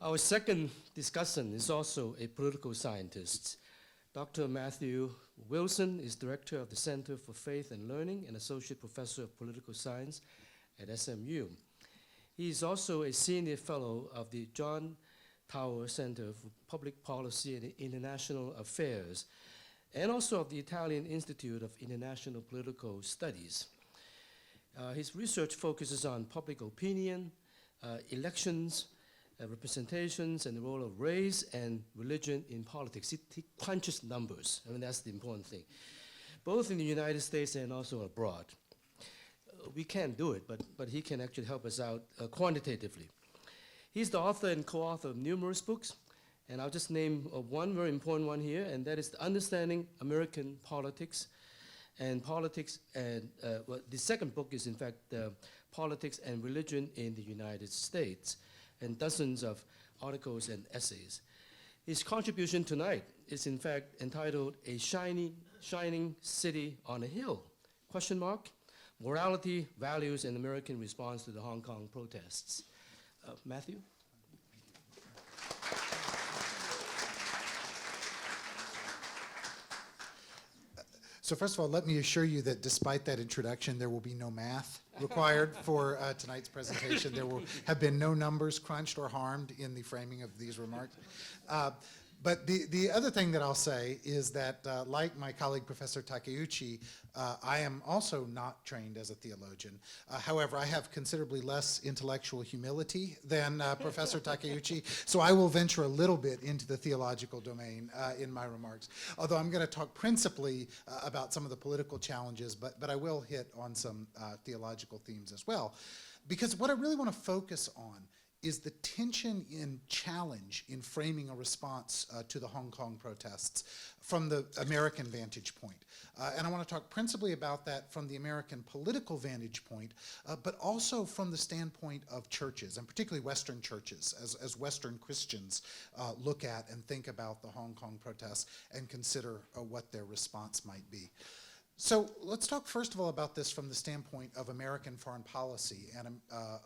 Our second discussant is also a political scientist. Dr. Matthew Wilson is director of the Center for Faith and Learning and associate professor of political science at SMU. He is also a senior fellow of the John Tower Center for Public Policy and International Affairs, and also of the Italian Institute of International Political Studies. His research focuses on public opinion, elections, representations, and the role of race and religion in politics. He crunches numbers. I mean, that's the important thing, both in the United States and also abroad. We can't do it, but he can actually help us out quantitatively. He's the author and co-author of numerous books, and I'll just name one very important one here, and that is Understanding American Politics. And the second book is, in fact, Politics and Religion in the United States, and dozens of articles and essays. His contribution tonight is, in fact, entitled A Shining City on a Hill, ? Morality, Values, and American Response to the Hong Kong Protests. Matthew? So first of all, let me assure you that despite that introduction, there will be no math required for tonight's presentation. There will have been no numbers crunched or harmed in the framing of these remarks. But the other thing that I'll say is that, like my colleague, Professor Takeuchi, I am also not trained as a theologian. However, I have considerably less intellectual humility than Professor Takeuchi, so I will venture a little bit into the theological domain in my remarks. Although I'm going to talk principally about some of the political challenges, but I will hit on some theological themes as well. Because what I really want to focus on is the tension and challenge in framing a response to the Hong Kong protests from the American vantage point. And I want to talk principally about that from the American political vantage point, but also from the standpoint of churches, and particularly Western churches, as Western Christians look at and think about the Hong Kong protests and consider what their response might be. So let's talk first of all about this from the standpoint of American foreign policy and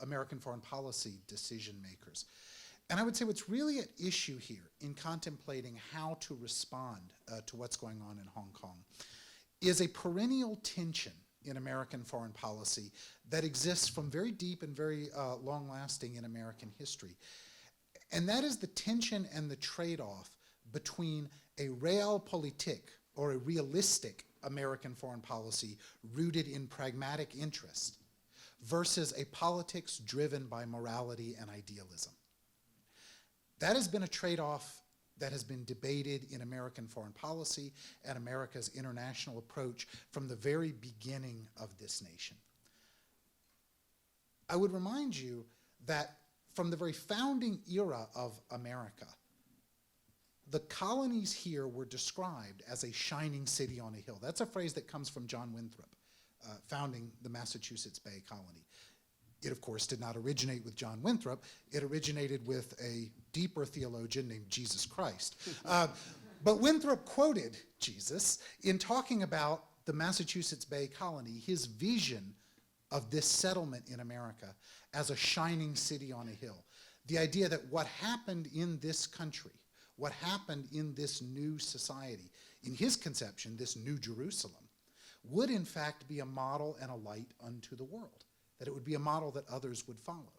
American foreign policy decision makers. And I would say what's really at issue here in contemplating how to respond to what's going on in Hong Kong is a perennial tension in American foreign policy that exists from very deep and very long-lasting in American history. And that is the tension and the trade-off between a realpolitik, or a realistic American foreign policy rooted in pragmatic interest, versus a politics driven by morality and idealism. That has been a trade-off that has been debated in American foreign policy and America's international approach from the very beginning of this nation. I would remind you that from the very founding era of America, the colonies here were described as a shining city on a hill. That's a phrase that comes from John Winthrop, founding the Massachusetts Bay Colony. It, of course, did not originate with John Winthrop. It originated with a deeper theologian named Jesus Christ. But Winthrop quoted Jesus in talking about the Massachusetts Bay Colony, his vision of this settlement in America as a shining city on a hill. The idea that what happened in this country, what happened in this new society, in his conception, this new Jerusalem, would in fact be a model and a light unto the world, that it would be a model that others would follow.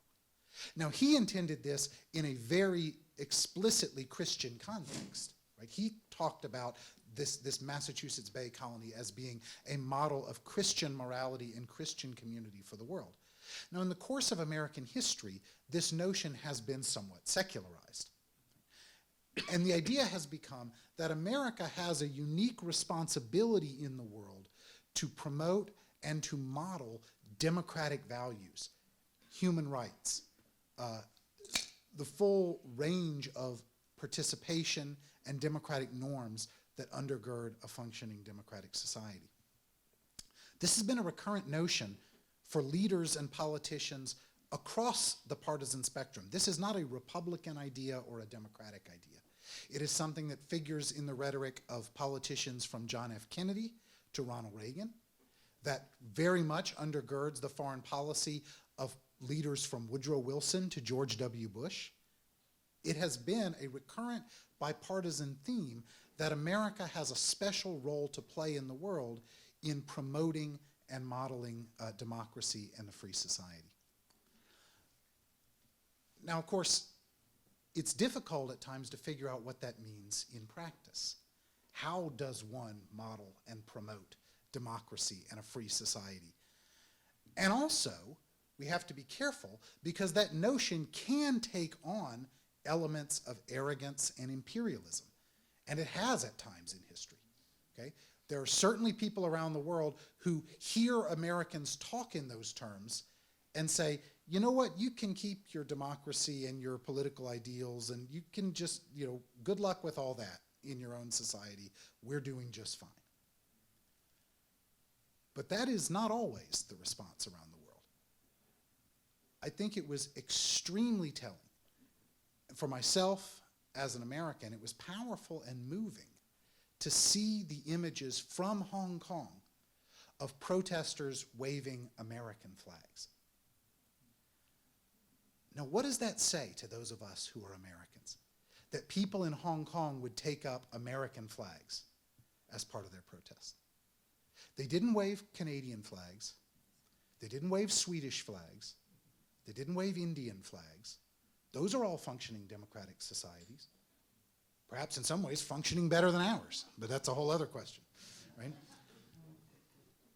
Now, he intended this in a very explicitly Christian context, right? He talked about this Massachusetts Bay Colony as being a model of Christian morality and Christian community for the world. Now, in the course of American history, this notion has been somewhat secularized. And the idea has become that America has a unique responsibility in the world to promote and to model democratic values, human rights, the full range of participation and democratic norms that undergird a functioning democratic society. This has been a recurrent notion for leaders and politicians across the partisan spectrum. This is not a Republican idea or a Democratic idea. It is something that figures in the rhetoric of politicians from John F. Kennedy to Ronald Reagan, that very much undergirds the foreign policy of leaders from Woodrow Wilson to George W. Bush, It has been a recurrent bipartisan theme that America has a special role to play in the world in promoting and modeling democracy and a free society. Now, of course, it's difficult at times to figure out what that means in practice. How does one model and promote democracy and a free society? And also, we have to be careful because that notion can take on elements of arrogance and imperialism. And it has at times in history, okay? There are certainly people around the world who hear Americans talk in those terms and say, you know what, you can keep your democracy and your political ideals and you can just, good luck with all that in your own society. We're doing just fine. But that is not always the response around the world. I think it was extremely telling. For myself, as an American, it was powerful and moving to see the images from Hong Kong of protesters waving American flags. Now, what does that say to those of us who are Americans? That people in Hong Kong would take up American flags as part of their protest. They didn't wave Canadian flags. They didn't wave Swedish flags. They didn't wave Indian flags. Those are all functioning democratic societies. Perhaps in some ways functioning better than ours, but that's a whole other question, right?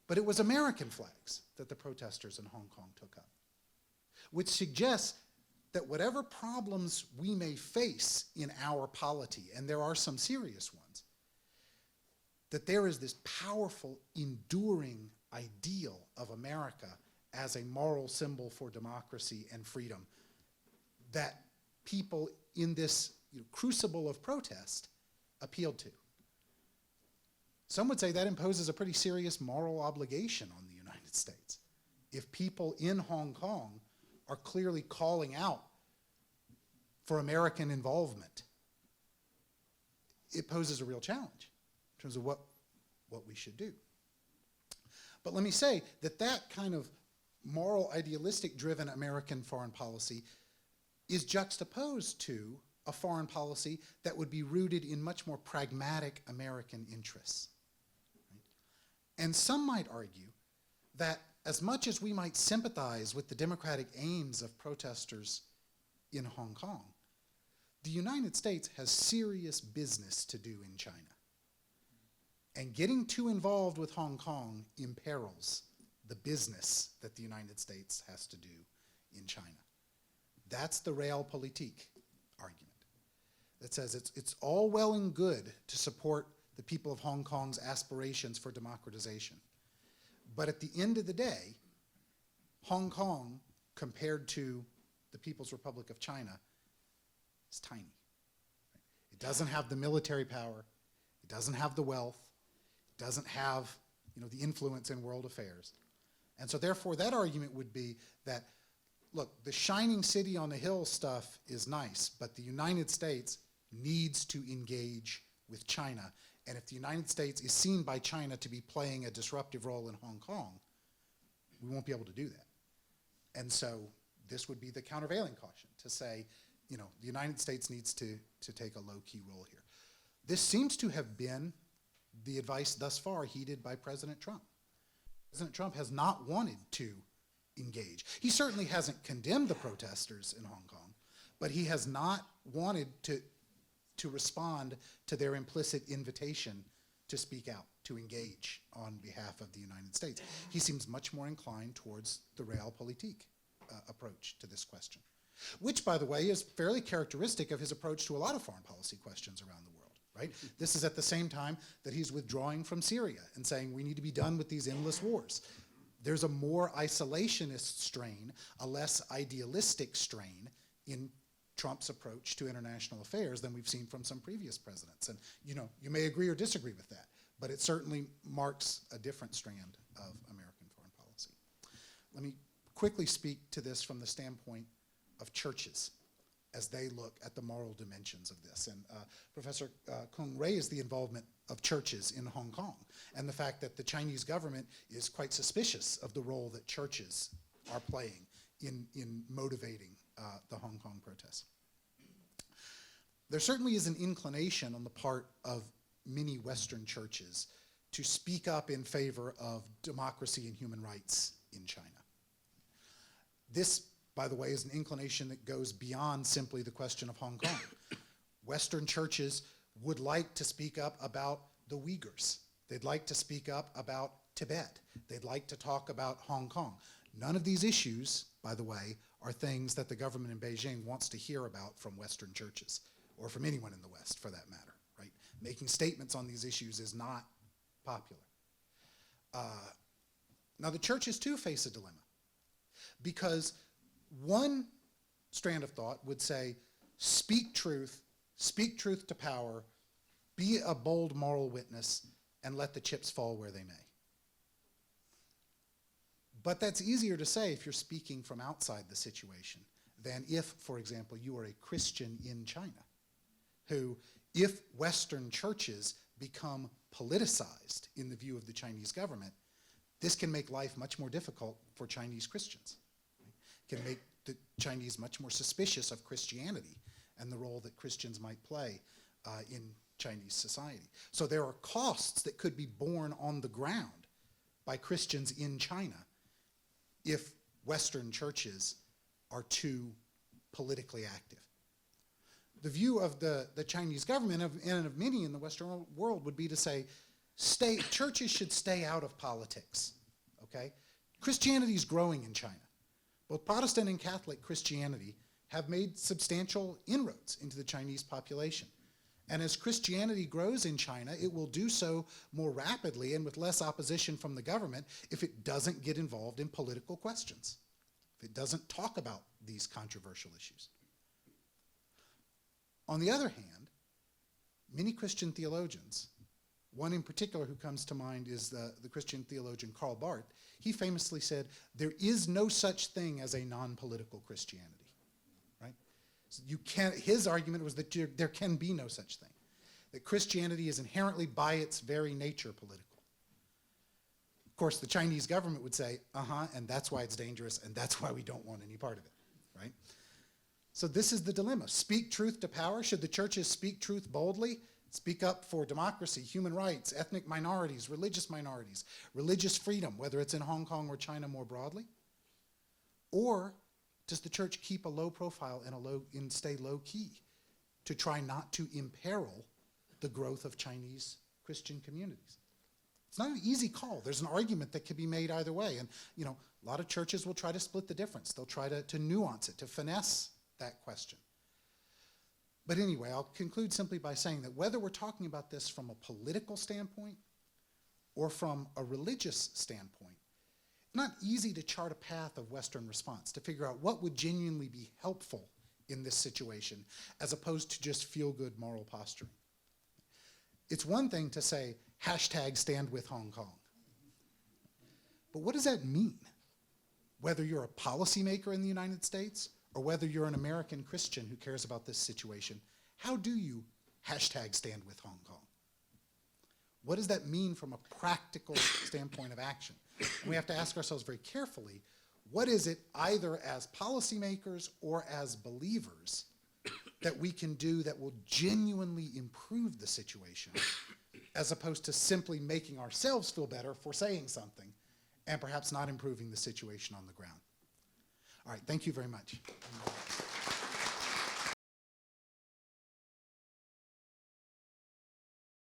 But it was American flags that the protesters in Hong Kong took up, which suggests that whatever problems we may face in our polity, and there are some serious ones, that there is this powerful, enduring ideal of America as a moral symbol for democracy and freedom that people in this crucible of protest appealed to. Some would say that imposes a pretty serious moral obligation on the United States. If people in Hong Kong are clearly calling out for American involvement, it poses a real challenge in terms of what we should do. But let me say that that kind of moral, idealistic-driven American foreign policy is juxtaposed to a foreign policy that would be rooted in much more pragmatic American interests. Right? And some might argue that as much as we might sympathize with the democratic aims of protesters in Hong Kong, the United States has serious business to do in China. And getting too involved with Hong Kong imperils the business that the United States has to do in China. That's the realpolitik argument that says it's all well and good to support the people of Hong Kong's aspirations for democratization. But at the end of the day, Hong Kong, compared to the People's Republic of China, is tiny. It doesn't have the military power. It doesn't have the wealth. It doesn't have the influence in world affairs. And so therefore that argument would be that, look, the shining city on the hill stuff is nice, but the United States needs to engage with China. And if the United States is seen by China to be playing a disruptive role in Hong Kong, we won't be able to do that. And so this would be the countervailing caution to say, the United States needs to take a low-key role here. This seems to have been the advice thus far heeded by President Trump. President Trump has not wanted to engage. He certainly hasn't condemned the protesters in Hong Kong, but he has not wanted to respond to their implicit invitation to speak out, to engage on behalf of the United States. He seems much more inclined towards the realpolitik approach to this question, which, by the way, is fairly characteristic of his approach to a lot of foreign policy questions around the world, right? This is at the same time that he's withdrawing from Syria and saying we need to be done with these endless wars. There's a more isolationist strain, a less idealistic strain in Trump's approach to international affairs than we've seen from some previous presidents. And you may agree or disagree with that, but it certainly marks a different strand of American foreign policy. Let me quickly speak to this from the standpoint of churches as they look at the moral dimensions of this. And Professor Kung raised the involvement of churches in Hong Kong and the fact that the Chinese government is quite suspicious of the role that churches are playing in motivating the Hong Kong protests. there certainly is an inclination on the part of many Western churches to speak up in favor of democracy and human rights in China. This, by the way, is an inclination that goes beyond simply the question of Hong Kong. Western churches would like to speak up about the Uyghurs. They'd like to speak up about Tibet. They'd like to talk about Hong Kong. None of these issues, by the way, are things that the government in Beijing wants to hear about from Western churches, or from anyone in the West for that matter, right? Making statements on these issues is not popular. Now the churches too face a dilemma, because one strand of thought would say, speak truth to power, be a bold moral witness, and let the chips fall where they may. But that's easier to say if you're speaking from outside the situation than if, for example, you are a Christian in China, who, if Western churches become politicized in the view of the Chinese government, this can make life much more difficult for Chinese Christians. It can make the Chinese much more suspicious of Christianity and the role that Christians might play in Chinese society. So there are costs that could be borne on the ground by Christians in China if Western churches are too politically active. The view of the Chinese government and of many in the Western world would be to say, churches should stay out of politics, okay? Christianity is growing in China. Both Protestant and Catholic Christianity have made substantial inroads into the Chinese population. And as Christianity grows in China, it will do so more rapidly and with less opposition from the government if it doesn't get involved in political questions, if it doesn't talk about these controversial issues. On the other hand, many Christian theologians, one in particular who comes to mind is the Christian theologian Karl Barth. He famously said, there is no such thing as a non-political Christianity. So his argument was that there can be no such thing, that Christianity is inherently by its very nature political. Of course, the Chinese government would say, and that's why it's dangerous, and that's why we don't want any part of it, right? So this is the dilemma. Speak truth to power. Should the churches speak truth boldly? Speak up for democracy, human rights, ethnic minorities, religious freedom, whether it's in Hong Kong or China more broadly? Or does the church keep a low profile and stay low key to try not to imperil the growth of Chinese Christian communities? It's not an easy call. There's an argument that can be made either way. And a lot of churches will try to split the difference. They'll try to nuance it, to finesse that question. But anyway, I'll conclude simply by saying that whether we're talking about this from a political standpoint or from a religious standpoint, it's not easy to chart a path of Western response, to figure out what would genuinely be helpful in this situation, as opposed to just feel-good moral posturing. It's one thing to say, #StandWithHongKong. But what does that mean? Whether you're a policymaker in the United States or whether you're an American Christian who cares about this situation, how do you #StandWithHongKong? What does that mean from a practical standpoint of action? And we have to ask ourselves very carefully, what is it either as policymakers or as believers that we can do that will genuinely improve the situation, as opposed to simply making ourselves feel better for saying something and perhaps not improving the situation on the ground? All right, thank you very much.